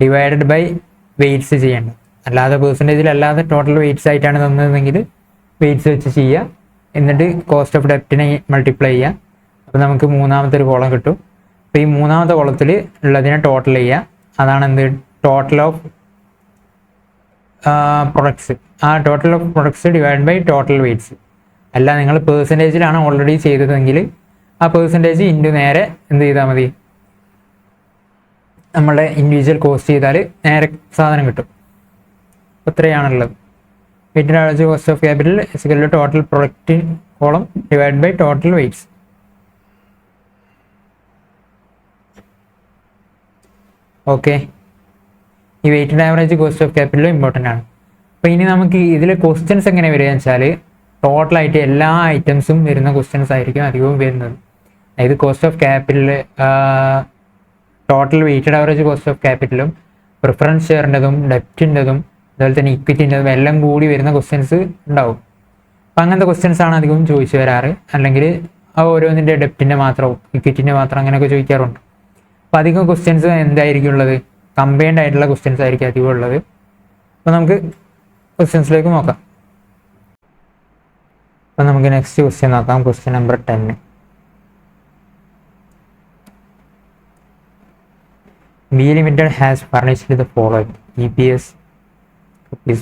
ഡിവൈഡഡ് ബൈ വെയ്റ്റ്സ് ചെയ്യണ്ട. അല്ലാതെ പെർസെൻറ്റേജിൽ അല്ലാതെ ടോട്ടൽ വെയ്റ്റ്സ് ആയിട്ടാണ് തന്നതെങ്കിൽ വെയ്റ്റ്സ് വെച്ച് ചെയ്യുക. എന്നിട്ട് കോസ്റ്റ് ഓഫ് ഡെപ്റ്റിനെ മൾട്ടിപ്ലൈ ചെയ്യുക. അപ്പോൾ നമുക്ക് മൂന്നാമത്തെ ഒരു കോളം കിട്ടും. അപ്പോൾ ഈ മൂന്നാമത്തെ കോളത്തിൽ ഉള്ളതിനെ ടോട്ടൽ ചെയ്യുക. അതാണ് എന്ത് ടോട്ടൽ ഓഫ് പ്രൊഡക്ട്സ്. ആ total of products divide by total weights. അല്ല നിങ്ങൾ പെർസെൻറ്റേജിലാണ് ഓൾറെഡി ചെയ്തതെങ്കിൽ ആ പെർസെൻറ്റേജ് ഇൻറ്റു നേരെ എന്ത് ചെയ്താൽ മതി, നമ്മളുടെ ഇൻഡിവിജ്വൽ കോസ്റ്റ് ചെയ്താൽ നേരെ സാധനം കിട്ടും. അപ്പോൾ ഇത്രയാണുള്ളത്. Weighted average cost of capital is equal to total product column divide by total weights. Okay, ഈ വെയ്റ്റഡ് ആവറേജ് കോസ്റ്റ് ഓഫ് ക്യാപിറ്റലും ഇമ്പോർട്ടൻ്റ് ആണ്. അപ്പോൾ ഇനി നമുക്ക് ഇതിൽ ക്വസ്റ്റ്യൻസ് എങ്ങനെ വരിക എന്ന് വെച്ചാൽ ടോട്ടലായിട്ട് എല്ലാ ഐറ്റംസും വരുന്ന ക്വസ്റ്റ്യൻസ് ആയിരിക്കും അധികവും വരുന്നത്. അതായത് cost of capital, total weighted average cost of ക്യാപിറ്റലും പ്രിഫറൻസ് ഷെയറിൻ്റെതും ഡെപ്റ്റിൻ്റെതും അതുപോലെ തന്നെ ഇക്വിറ്റിൻ്റെതും എല്ലാം കൂടി വരുന്ന ക്വസ്റ്റ്യൻസ് ഉണ്ടാവും. അപ്പം അങ്ങനത്തെ ക്വസ്റ്റ്യൻസ് ആണ് അധികവും ചോദിച്ചു വരാറ്. അല്ലെങ്കിൽ ആ ഓരോന്നിൻ്റെ ഡെപ്റ്റിൻ്റെ മാത്രമോ ഇക്വിറ്റിൻ്റെ മാത്രം അങ്ങനെയൊക്കെ ചോദിക്കാറുണ്ട്. അപ്പോൾ അധികം ക്വസ്റ്റ്യൻസ് എന്തായിരിക്കും ഉള്ളത്, കമ്പൈൻഡ് ആയിട്ടുള്ള ക്വസ്റ്റ്യൻസ് ആയിരിക്കും അധികം ഉള്ളത്. അപ്പോൾ നമുക്ക് ക്വസ്റ്റ്യൻസിലേക്ക് നോക്കാം. അപ്പോൾ നമുക്ക് നെക്സ്റ്റ് ക്വസ്റ്റ്യൻ നോക്കാം. Question number 10. B limited has furnished the following: EPS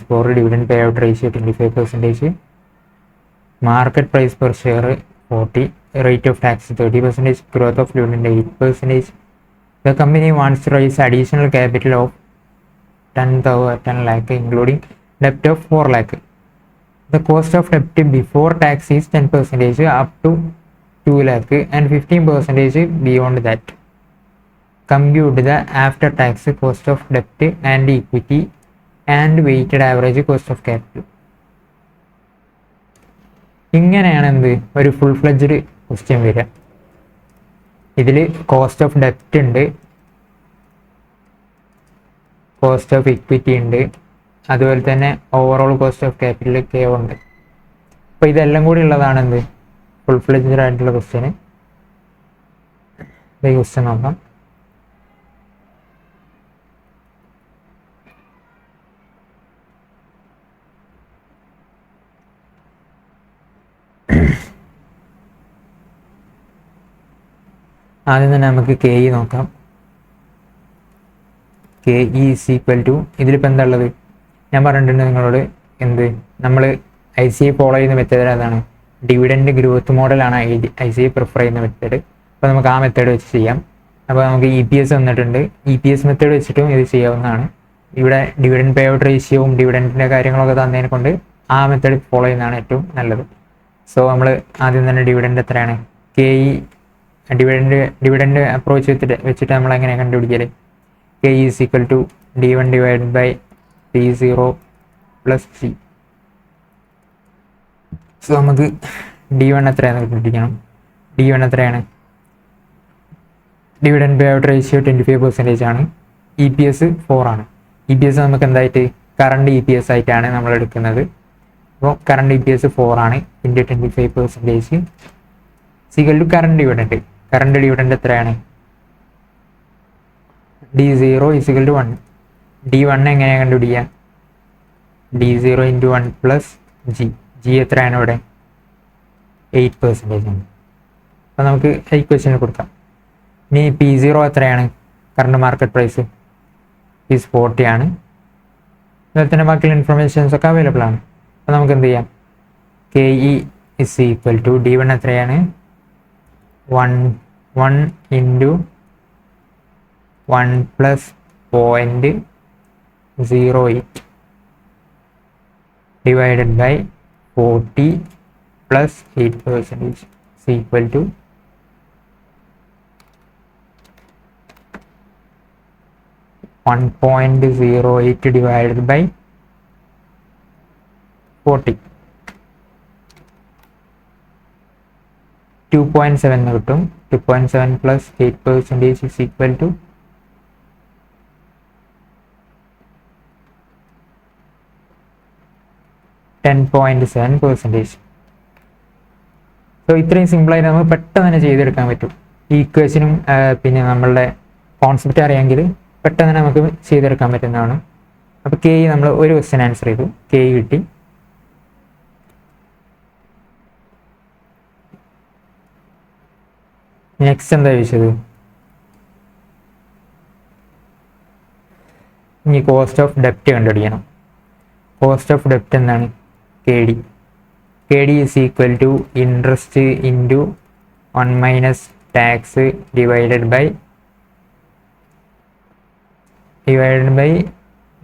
for dividend payout ratio 25%, market price per share 40, rate of tax 30%, growth of dividend 8%. The company wants to raise additional capital of 10 lakh including debt of 4 lakh. The cost of debt before tax is 10% up to 2 lakh and 15% beyond that. Compute the after tax cost of debt and equity and weighted average cost of capital. ഇങ്ങനെയാണ് എന്ത് ഒരു full fledged question വരിക. ഇതിൽ cost of ഡെപ്റ്റ് ഉണ്ട്, cost of equity ഉണ്ട്, അതുപോലെ തന്നെ overall cost of capital k ഉണ്ട്. അപ്പോൾ ഇതെല്ലാം കൂടി ഉള്ളതാണ് എന്ത് ഫുൾ ഫ്ലെഡ്ജ്ഡ് ആയിട്ടുള്ള ക്വസ്റ്റ്യൻ. ഈ ക്വസ്റ്റ്യൻ നോക്കാം. ആദ്യം തന്നെ നമുക്ക് കെ ഇ നോക്കാം. K E is equal to, ഇതിലിപ്പോൾ എന്താ ഉള്ളത് ഞാൻ പറഞ്ഞിട്ടുണ്ട് നിങ്ങളോട്, എന്ത് നമ്മൾ ICA ഫോളോ ചെയ്യുന്ന മെത്തേഡ് അതാണ് ഡിവിഡൻഡ് ഗ്രോത്ത് മോഡലാണ് ICA പ്രിഫർ ചെയ്യുന്ന മെത്തേഡ്. അപ്പോൾ നമുക്ക് ആ മെത്തേഡ് വെച്ച് ചെയ്യാം. അപ്പോൾ നമുക്ക് EPS വന്നിട്ടുണ്ട്. EPS മെത്തേഡ് വെച്ചിട്ടും ഇത് ചെയ്യാവുന്നതാണ്. ഇവിടെ ഡിവിഡൻഡ് പേ ഔട്ട് റേഷ്യോവും ഡിവിഡൻറ്റിൻ്റെ കാര്യങ്ങളൊക്കെ തന്നതിനെ കൊണ്ട് ആ മെത്തേഡ് ഫോളോ ചെയ്യുന്നതാണ് ഏറ്റവും നല്ലത്. സോ നമ്മൾ ആദ്യം തന്നെ ഡിവിഡൻഡ് എത്രയാണ്, കെ ഇ ഡിവിഡൻഡ് അപ്രോച്ച് വെച്ചിട്ട് നമ്മൾ എങ്ങനെ കണ്ടുപിടിക്കൽ, K E is equal to D1 divide by P0 plus C. So നമുക്ക് D1 എത്രയാണെന്ന് കണ്ടുപിടിക്കണം. D1 എത്രയാണ്, ഡിവിഡൻഡ് പേ ഔട്ട് റേഷ്യോ 25% ആണ്. EPS 4 ആണ്. EPS നമുക്ക് എന്തായിട്ട് കറണ്ട് EPS ആയിട്ടാണ് നമ്മൾ എടുക്കുന്നത്. അപ്പോൾ കറണ്ട് EPS 4 ആണ് into 25% equal to current dividend. Current dividend എത്രയാണ്, D0 ഈക്വൽ ടു 1. D1 എങ്ങനെയാണ് കണ്ടുപിടിക്കുക, D0 ഇൻറ്റു 1 പ്ലസ് G എത്രയാണ് ഇവിടെ 8% ആണ്. അപ്പോൾ നമുക്ക് ഇക്വേഷനിൽ കൊടുക്കാം. ഇനി P0 എത്രയാണ്, കറണ്ട് മാർക്കറ്റ് പ്രൈസ് ഈസ് 40 ആണ്. അതുപോലെ തന്നെ ബാക്കിയുള്ള ഇൻഫർമേഷൻസ് ഒക്കെ അവൈലബിൾ ആണ്. അപ്പോൾ നമുക്ക് എന്ത് ചെയ്യാം, k e is equal to D1 എത്രയാണ് 1 into 1 plus 0.08 divided by 40 plus 8% is equal to 1.08 divided by 40, 2.7 കിട്ടും. 2.7 plus 8% is equal to 10.7%. So ഇത്രയും സിമ്പിളായിട്ട് നമുക്ക് പെട്ടെന്ന് തന്നെ ചെയ്തെടുക്കാൻ പറ്റും. ഈ ഇക്വേഷനും പിന്നെ നമ്മളുടെ കോൺസെപ്റ്റ് അറിയാമെങ്കിൽ പെട്ടെന്ന് തന്നെ നമുക്ക് ചെയ്തെടുക്കാൻ പറ്റുന്നതാണ്. അപ്പോൾ കെ നമ്മൾ ഒരു ക്വസ്റ്റ്യൻ ആൻസർ ചെയ്തു, കെ കിട്ടി. നെക്സ്റ്റ് എന്താ ചോദിച്ചത്? ഇനി കോസ്റ്റ് ഓഫ് ഡെപ്റ്റ് കണ്ടുപിടിക്കണം. കോസ്റ്റ് ഓഫ് ഡെപ്റ്റ് എന്താണ്? K D. K D is equal to interest into 1 minus tax divided by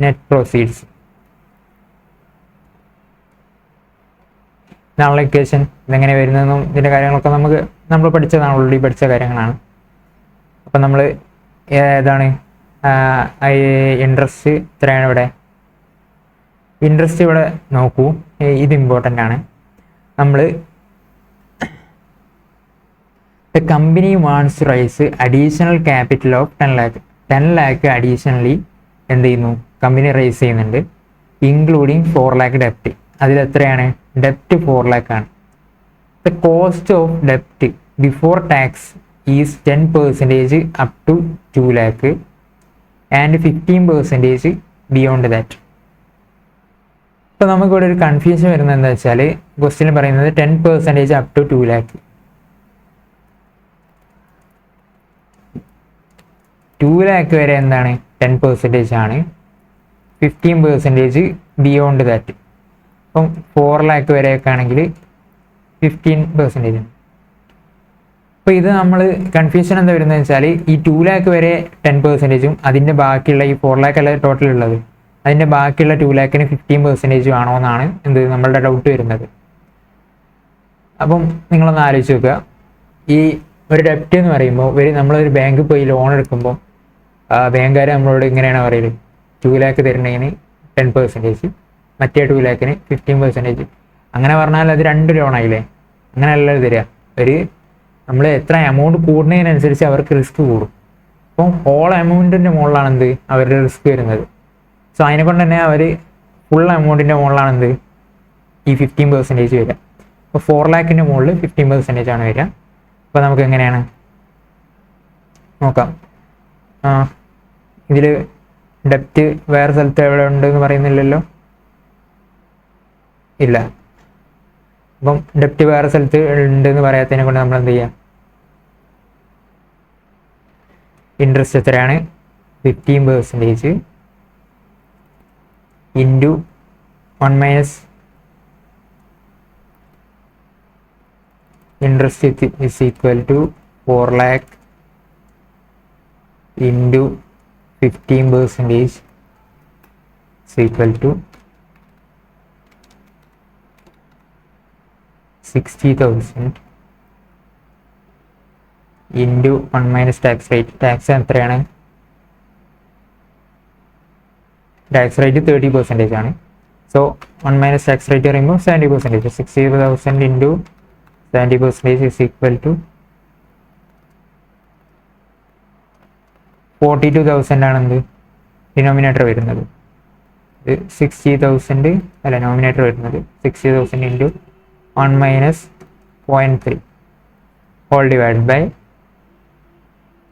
net proceeds. ഇതാണുള്ള ഇക്വേഷൻ. ഇതെങ്ങനെ വരുന്നതെന്നും ഇതിൻ്റെ കാര്യങ്ങളൊക്കെ നമ്മൾ പഠിച്ചതാണ്, ഓൾറെഡി പഠിച്ച കാര്യങ്ങളാണ്. അപ്പം നമ്മൾ ഏതാണ് ഇൻട്രസ്റ്റ് എത്രയാണ് ഇവിടെ? ഇൻട്രസ്റ്റ് ഇവിടെ നോക്കൂ, ഇത് ഇമ്പോർട്ടൻ്റ് ആണ്. നമ്മൾ the company wants raise additional capital of 10 lakh. 10 lakh additionally എന്ത് ചെയ്യുന്നു? കമ്പനി റൈസ് ചെയ്യുന്നുണ്ട്, ഇൻക്ലൂഡിങ് 4 lakh ഡെപ്റ്റ്. അതിലെത്രയാണ്? ഡെപ്റ്റ് 4 lakh ആണ്. ദ കോസ്റ്റ് ഓഫ് ഡെപ്റ്റ് before tax is 10% up to 2 lakh and 15% beyond that. ഇപ്പോൾ നമുക്കിവിടെ ഒരു കൺഫ്യൂഷൻ വരുന്നത് എന്താ വെച്ചാൽ, ക്വസ്റ്റ്യൻ പറയുന്നത് 10% അപ് ടു 2 lakh. 2 lakh വരെ എന്താണ്? 10% ആണ്. 15% ബിയോണ്ട് ദാറ്റ്. അപ്പം 4 lakh വരെയൊക്കെ ആണെങ്കിൽ 15% ആണ്. അപ്പോൾ ഇത് നമ്മൾ കൺഫ്യൂഷൻ എന്താ വരുന്നത് വെച്ചാൽ, ഈ 2 lakh വരെ 10%ഉം അതിൻ്റെ ബാക്കിയുള്ള ഈ 4 lakh അല്ല ടോട്ടൽ ഉള്ളത്, അതിൻ്റെ ബാക്കിയുള്ള 2 lakhന് 15% ആണോ എന്നാണ് നമ്മളുടെ ഡൗട്ട് വരുന്നത്. അപ്പം നിങ്ങളൊന്ന് ആലോചിച്ച് നോക്കുക, ഈ ഒരു ഡെപ്റ്റ് എന്ന് പറയുമ്പോൾ നമ്മളൊരു ബാങ്കിൽ പോയി ലോൺ എടുക്കുമ്പോൾ ബാങ്കുകാർ നമ്മളോട് ഇങ്ങനെയാണ് പറയുന്നത്, 2 lakh തരുന്നതിന് 10%, മറ്റേ 2 lakhന് 15%. അങ്ങനെ പറഞ്ഞാൽ അത് 2 ലോണായില്ലേ? അങ്ങനെയല്ല തരിക. നമ്മൾ എത്ര എമൗണ്ട് കൂടുന്നതിനനുസരിച്ച് അവർക്ക് റിസ്ക് കൂടും. അപ്പം ഹോൾ എമൗണ്ടിൻ്റെ മുകളിലാണ് അവരുടെ റിസ്ക് വരുന്നത്. സോ അതിനെക്കൊണ്ട് തന്നെ അവർ ഫുൾ എമൗണ്ടിൻ്റെ മുകളിലാണ് ഈ 15% വരിക. അപ്പോൾ 4 lakhൻ്റെ മുകളിൽ 15% ആണ് വരിക. അപ്പോൾ നമുക്ക് എങ്ങനെയാണ് നോക്കാം. ഇതിൽ ഡെപ്റ്റ് വേറെ സ്ഥലത്ത് എവിടെ ഉണ്ടെന്ന് പറയുന്നില്ലല്ലോ, ഇല്ല. അപ്പം ഡെപ്റ്റ് വേറെ സ്ഥലത്ത് ഉണ്ടെന്ന് പറയാത്തതിനെ കൊണ്ട് നമ്മൾ എന്ത് ചെയ്യാം? ഇൻട്രസ്റ്റ് എത്രയാണ്? 15% into 1 minus interest is equal to 4 lakh into 15% is equal to 60,000 into 1 minus tax rate. Tax എത്രയാണ്? ടാക്സ് റേറ്റ് 30% ആണ്. സോ 1 മൈനസ് ടാക്സ് റേറ്റ് പറയുമ്പോൾ 70%. 60,000 ഇൻറ്റു 70% is equal to 42,000 ആണ് ഡിനോമിനേറ്റർ വരുന്നത്. 60,000 അല്ല നോമിനേറ്റർ വരുന്നത് 60,000 into 1 minus 0.3 whole divide by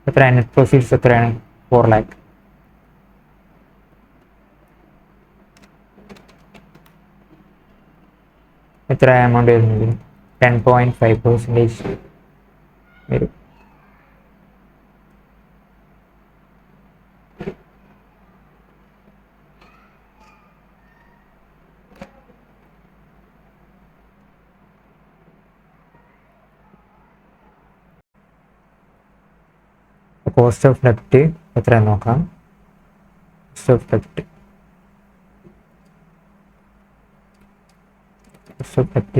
എത്ര? Net proceeds എത്രയാണ്? 4 lakh. എത്ര എമൗണ്ട് വരുന്നത്? 10.5% വരും. കോസ്റ്റ് ഓഫ് ഡെപ്റ്റ് എത്രയാണെന്ന് നോക്കാം. കോസ്റ്റ് ഓഫ് ഡെപ്റ്റ്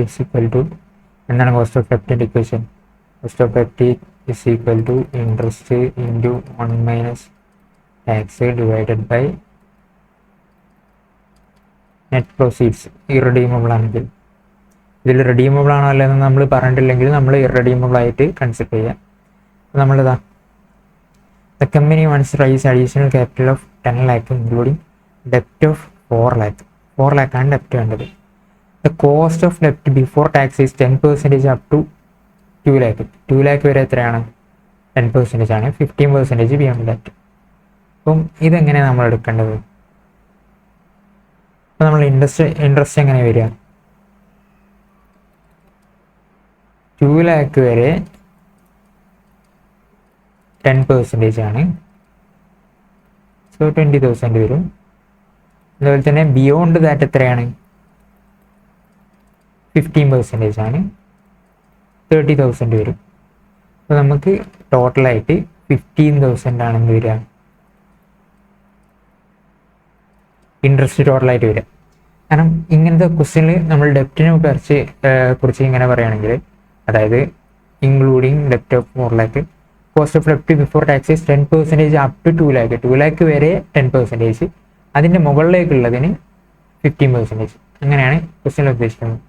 is equal to എന്താണ് കോസ്റ്റ് ഓഫ് ഡെപ്റ്റിൻ്റെ ഇക്വേഷൻ? കോസ്റ്റ് ഓഫ് ഡെപ്റ്റ് is equal to interest into 1 minus tax divided by net proceeds. Irredeemable ആണെങ്കിൽ, ഇതിൽ റെഡീമബിൾ ആണോ അല്ലെന്ന് നമ്മൾ പറഞ്ഞിട്ടില്ലെങ്കിൽ നമ്മൾ ഇറഡീമബിൾ ആയിട്ട് കൺസിഡർ ചെയ്യാം. നമ്മളിതാ the company wants to raise additional capital of 10 lakh including debt of 4 lakh. 4 lakh ആണ് ഡെപ്റ്റ് വേണ്ടത്. The cost of debt before tax is 10% up to 2 lakh. 2 lakh വരെ എത്രയാണ്? 10% ആണ്. 15% beyond that. അപ്പം ഇതെങ്ങനെയാണ് നമ്മൾ എടുക്കേണ്ടത്? അപ്പോൾ നമ്മൾ ഇൻട്രസ്റ്റ് എങ്ങനെ വരിക? 2 lakh വരെ 10% ആണ്. സോ 20,000 വരും. അതുപോലെ തന്നെ ബിയോണ്ട് ദാറ്റ് എത്രയാണ്? 15% ആണ്, 30,000 വരും. അപ്പോൾ നമുക്ക് ടോട്ടലായിട്ട് 15,000 ആണെന്ന് വരിക ഇൻട്രസ്റ്റ് ടോട്ടലായിട്ട് വരിക. കാരണം ഇങ്ങനത്തെ ക്വസ്റ്റ്യനിൽ നമ്മൾ ഡെപ്റ്റിനെ കുറിച്ച് ഇങ്ങനെ പറയുകയാണെങ്കിൽ, അതായത് ഇൻക്ലൂഡിങ് ഡെപ്റ്റ് ഓഫ് 4 lakh, കോസ്റ്റ് ഓഫ് ഡെപ്റ്റ് before taxes 10% up to 2 lakh, 2 lakh വരെ 10%, അതിൻ്റെ മുകളിലേക്കുള്ളതിന് 15%. അങ്ങനെയാണ് ക്വസ്റ്റ്യനിൽ ഉദ്ദേശിക്കുന്നത്.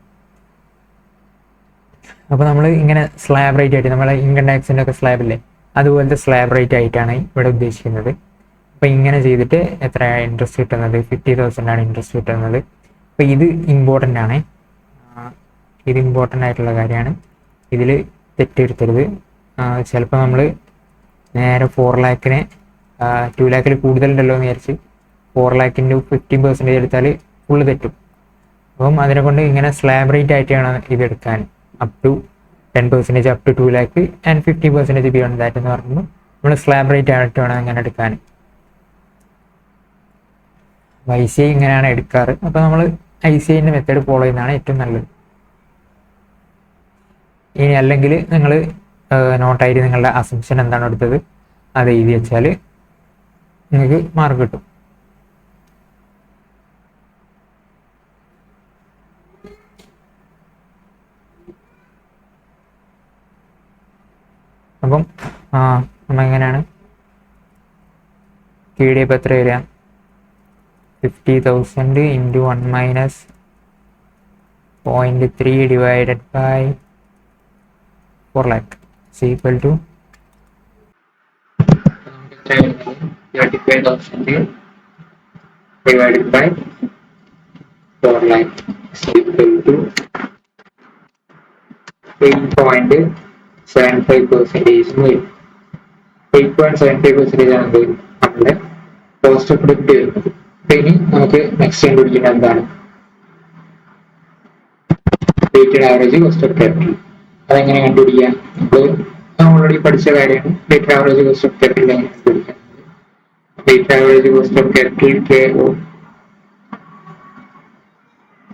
അപ്പോൾ നമ്മൾ ഇങ്ങനെ സ്ലാബ് റേറ്റ് ആയിട്ട്, നമ്മളെ ഇൻകം ടാക്സിൻ്റെ ഒക്കെ സ്ലാബില്ലേ, അതുപോലത്തെ സ്ലാബ് റേറ്റ് ആയിട്ടാണ് ഇവിടെ ഉദ്ദേശിക്കുന്നത്. അപ്പോൾ ഇങ്ങനെ ചെയ്തിട്ട് എത്രയാണ് ഇൻട്രസ്റ്റ് കിട്ടുന്നത്? 50,000 ആണ് ഇൻട്രസ്റ്റ് കിട്ടുന്നത്. അപ്പോൾ ഇത് ഇമ്പോർട്ടൻ്റ് ആണ്, ഇത് ഇമ്പോർട്ടൻ്റ് ആയിട്ടുള്ള കാര്യമാണ്. ഇതിൽ തെറ്റെടുത്തരുത്. ചിലപ്പോൾ നമ്മൾ നേരെ 4 lakhനെ 2 lakh കൂടുതലുണ്ടല്ലോ എന്ന് വിചാരിച്ച് 4 lakh × 15% എടുത്താൽ ഫുള്ള് തെറ്റും. അപ്പം അതിനെ കൊണ്ട് ഇങ്ങനെ സ്ലാബ് റേറ്റ് ആയിട്ട് വേണം ഇതെടുക്കാൻ. Up to 10% up to 2 lakh and 50% beyond that എന്ന് പറയുമ്പോൾ നമ്മൾ സ്ലാബ് റേറ്റ് ആയിട്ട് വേണം അങ്ങനെ എടുക്കാൻ. ICI ഇങ്ങനെയാണ് എടുക്കാറ്. അപ്പോൾ നമ്മൾ ICIൻ്റെ മെത്തേഡ് ഫോളോ ചെയ്യുന്നതാണ് ഏറ്റവും നല്ലത്. ഇനി അല്ലെങ്കിൽ നിങ്ങൾ നോട്ടായിട്ട് നിങ്ങളുടെ അസംഷൻ എന്താണ് എടുത്തത് അത് എഴുതി വെച്ചാൽ നിങ്ങൾക്ക് മാർക്ക് കിട്ടും. അപ്പം നമ്മൾ എങ്ങനെയാണ് KDF എത്ര വരിക? 50,000 × 1 - 0.3 divided by 4 lakh is equal to 35,000 divided by 4 lakh is equal to 8.75%. 8.75% ആണ് നമ്മുടെ കോസ്റ്റ് ഓഫ് ഡെപ്റ്റ് വരുന്നത്. ഇനി നമുക്ക് നെക്സ്റ്റ് കണ്ടുപിടിക്കുന്നത് എന്താണ്? Weighted average cost of capital. അതെങ്ങനെ കണ്ടുപിടിക്കാം? നമ്മൾ ഓൾറെഡി പഠിച്ച കാര്യമാണ്. Weighted average cost of capital എങ്ങനെ കണ്ടുപിടിക്കാം? Weighted average cost of capital KO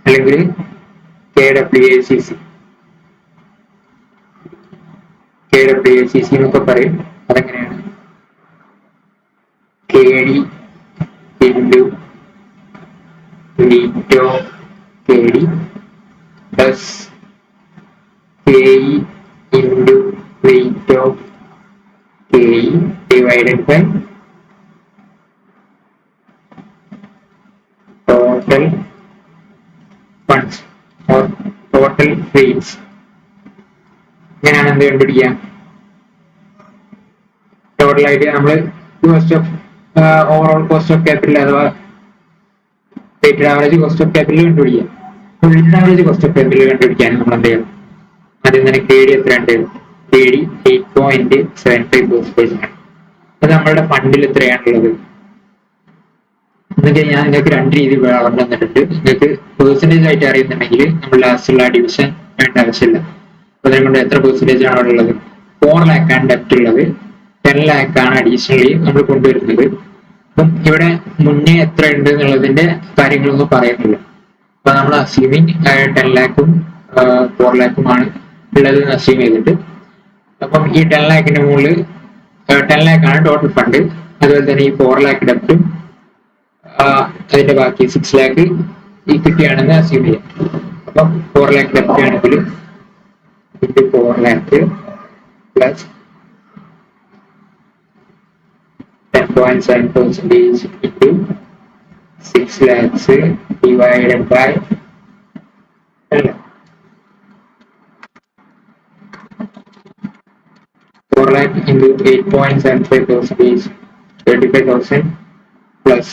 അല്ലെങ്കിൽ KWACC എന്നൊക്കെ പറയും. അതെങ്ങനെയാണ്? KD into Lito KD plus KE into Lito KE divided by total funds or total fees. ഇങ്ങനെയാണ് എന്ത് കണ്ടുപിടിക്കുക? ടോട്ടലായിട്ട് നമ്മൾ cost of overall cost of capital അഥവാ weighted average cost of capital കണ്ടുപിടിക്കാം. Weighted average cost of capital കണ്ടുപിടിക്കാൻ നമ്മൾ എന്ത് ചെയ്യണം? ആദ്യം തന്നെ KD എത്രയുണ്ട്? KD 8.75% ആണ്. അത് നമ്മളുടെ ഫണ്ടിൽ എത്രയാണുള്ളത്? എന്നൊക്കെ ഞാൻ നിങ്ങൾക്ക് 2 രീതി പറഞ്ഞു തന്നിട്ടുണ്ട്. നിങ്ങൾക്ക് പെർസെൻറ്റേജ് ആയിട്ട് അറിയുന്നുണ്ടെങ്കിൽ നമ്മൾ ലാസ്റ്റുള്ള ഡിവിഷൻ വേണ്ട ആവശ്യമില്ല. അപ്പോൾ അതിനെക്കൊണ്ട് എത്ര പെർസെൻറ്റേജ് ആണ് അവിടെ ഉള്ളത്? 4 lakh ആണ് ഡെപ്റ്റ് ഉള്ളത്, 10 lakh ആണ് അഡീഷണലി നമ്മൾ കൊണ്ടുവരുന്നത്. അപ്പം ഇവിടെ മുന്നേ എത്ര ഉണ്ട് എന്നുള്ളതിന്റെ കാര്യങ്ങളൊന്നും പറയുന്നില്ല. അപ്പൊ നമ്മൾ അസ്യൂമിങ് 10 lakhഉം 4 lakhഉം ആണ് ഉള്ളത് അസ്യൂം ചെയ്തിട്ട്, അപ്പം ഈ 10 lakhന്റെ മുകളിൽ 10 lakh ആണ് ടോട്ടൽ ഫണ്ട്. അതുപോലെ തന്നെ ഈ 4 lakh ഡെപ്റ്റും അതിന്റെ ബാക്കി 6 lakh ഇക്വിറ്റി ആണെന്ന് അസ്യൂം ചെയ്യാം. അപ്പം 4 lakh ഡെപ്റ്റ് ആണെങ്കിൽ 4 lakh plus 10.7% into 6 lakhs divided by 10 lakh. 4 lakh into 8.75% is 35,000 plus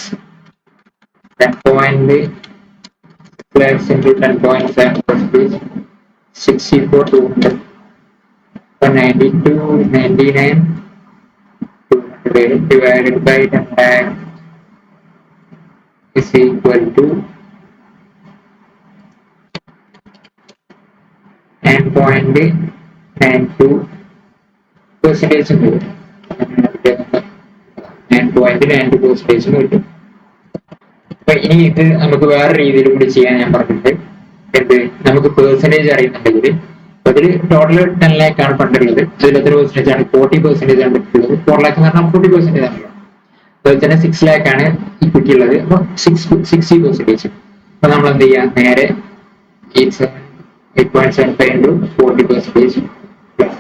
10.6 lakhs into 10.7% is 64,200. 92, 99 divided by 10 lakh is equal to 9.92% വരും. 9.92% കിട്ടും. അപ്പൊ ഇനി ഇത് നമുക്ക് വേറെ രീതിയിൽ കൂടി ചെയ്യാൻ ഞാൻ പറഞ്ഞിട്ടുണ്ട്. എന്ത് നമുക്ക് പെർസെന്റേജ് അറിയുന്നുണ്ടെങ്കിൽ അതിൽ ടോട്ടൽ 10 lakh ആണ് ഫണ്ടുള്ളത്. അതിൽ എത്ര പെർസെന്റേജ് ആണ്? 40% ആണ് ഉള്ളത്. 4 lakh എന്ന് പറഞ്ഞാൽ 40% ആണല്ലോ. അതുപോലെ തന്നെ 6 lakh ആണ് ഇക്വിറ്റി ഉള്ളത്. അപ്പൊ 60%. അപ്പൊ നമ്മൾ എന്ത് ചെയ്യാം? നേരെ 8.75 into 40% plus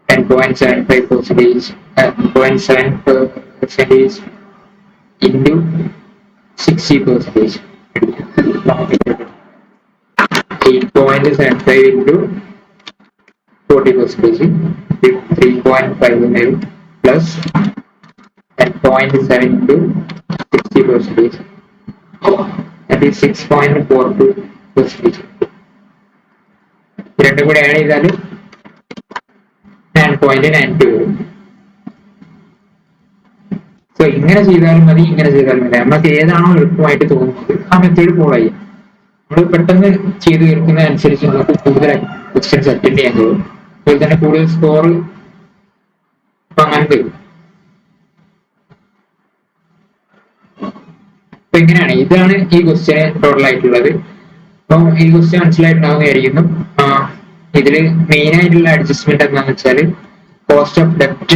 10.75% 10.7% into 60%. 8.75 into 40%, 3.5 plus 10.7 into 60%. That is 6.42%. രണ്ടും കൂടെ ആഡ് ചെയ്താൽ 9.92 വരും. സോ ഇങ്ങനെ ചെയ്താലും മതി, ഇങ്ങനെ ചെയ്താലും മതി. നമുക്ക് ഏതാണോ എളുപ്പമായിട്ട് തോന്നുന്നത് ആ മെത്തേഡ് ഫോളോ ചെയ്യാം. നമ്മൾ പെട്ടെന്ന് ചെയ്ത് തീർക്കുന്ന അനുസരിച്ച് നമുക്ക് കൂടുതൽ ക്വസ്റ്റ്യൻസ് അറ്റൻഡ് ചെയ്യാൻ കഴിയും. അതുപോലെ തന്നെ കൂടുതൽ സ്കോർ വാങ്ങാൻ കഴിയും. അപ്പൊ എങ്ങനെയാണ്? ഇതാണ് ഈ ക്വസ്റ്റ്യൻ ടോട്ടൽ ആയിട്ടുള്ളത്. അപ്പം ഈ ക്വസ്റ്റ്യൻ മനസ്സിലായിട്ടുണ്ടാവുന്നതായിരിക്കുന്നു. ഇതിൽ മെയിൻ ആയിട്ടുള്ള അഡ്ജസ്റ്റ്മെന്റ് എന്താണെന്ന് വെച്ചാൽ കോസ്റ്റ് ഓഫ് ഡെപ്റ്റ്